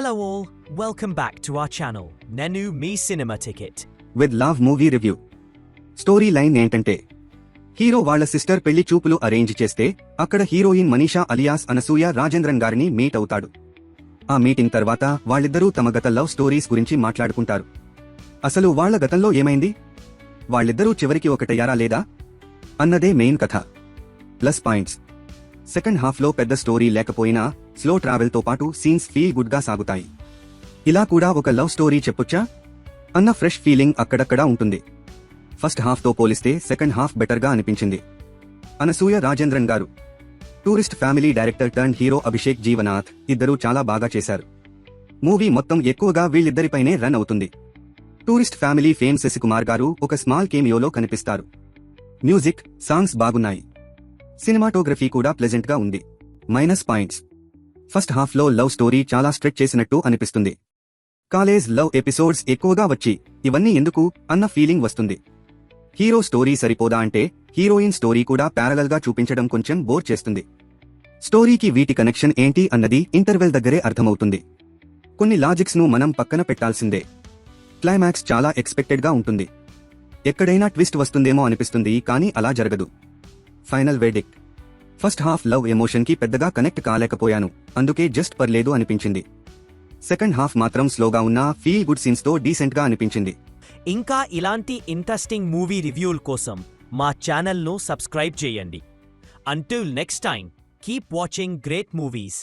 Hello all, welcome back to our channel, Nenu Me Cinema Ticket. With love movie review. Story line ఏంటంటే, hero వాళ్ల sister పెళ్లి చూపులు arrange చేస్తే అక్కడ heroine Manisha alias Anasuya Rajendran గారిని meet అవుతాడు. ఆ మీటింగ్ తర్వాత వాళ్ళిద్దరూ తమ గత లవ్ స్టోరీస్ గురించి మాట్లాడుకుంటారు. అసలు వాళ్ల గతంలో ఏమైంది, వాళ్ళిద్దరూ చివరికి ఒకటయ్యారా లేదా అన్నదే మెయిన్ కథ. ప్లస్ పాయింట్స్: సెకండ్ హాఫ్లో పెద్ద స్టోరీ లేకపోయినా స్లో ట్రావెల్తో పాటు సీన్స్ ఫీల్ గుడ్గా సాగుతాయి. ఇలా కూడా ఒక లవ్ స్టోరీ చెప్పొచ్చా అన్న ఫ్రెష్ ఫీలింగ్ అక్కడక్కడా ఉంటుంది. ఫస్ట్ హాఫ్తో పోలిస్తే సెకండ్ హాఫ్ బెటర్గా అనిపించింది. అనసూయ రాజేంద్రన్ గారు, tourist family director turn hero Abhishek Jeevanath ఇద్దరూ చాలా బాగా చేశారు. మూవీ మొత్తం ఎక్కువగా వీళ్ళిద్దరిపైనే రన్ అవుతుంది. టూరిస్ట్ ఫ్యామిలీ ఫేమ్ శశికుమార్ గారు ఒక స్మాల్ కేమియోలో కనిపిస్తారు. మ్యూజిక్, సాంగ్స్ బాగున్నాయి. సినిమాటోగ్రఫీ కూడా ప్లెజెంట్ గా ఉంది. మైనస్ పాయింట్స్: ఫస్ట్ హాఫ్లో లవ్ స్టోరీ చాలా స్ట్రెచ్ చేసినట్టు అనిపిస్తుంది. కాలేజ్ లవ్ ఎపిసోడ్స్ ఎక్కువగా వచ్చి ఇవన్నీ ఎందుకు అన్న ఫీలింగ్ వస్తుంది. హీరో స్టోరీ సరిపోదా అంటే హీరోయిన్ స్టోరీ కూడా ప్యారలల్ గా చూపించడం కొంచెం బోర్ చేస్తుంది. స్టోరీకి వీటి కనెక్షన్ ఏంటి అన్నది ఇంటర్వెల్ దగ్గరే అర్థమవుతుంది. కొన్ని లాజిక్స్ ను మనం పక్కన పెట్టాల్సిందే. క్లైమాక్స్ చాలా ఎక్స్పెక్టెడ్ గా ఉంటుంది. ఎక్కడైనా ట్విస్ట్ వస్తుందేమో అనిపిస్తుంది, కానీ అలా జరగదు. Final verdict: first half love emotion కి పెద్దగా కనెక్ట్ కాలేకపోయాను, అందుకే జస్ట్ పర్లేదు అనిపించింది. సెకండ్ హాఫ్ మాత్రం స్లోగా ఉన్న ఫీల్ గుడ్ సీన్స్ తో డీసెంట్ గా అనిపించింది. ఇంకా ఇలాంటి ఇంట్రెస్టింగ్ మూవీ రివ్యూల కోసం మా ఛానల్ను సబ్స్క్రైబ్ చేయండి. Until next time, keep watching great movies.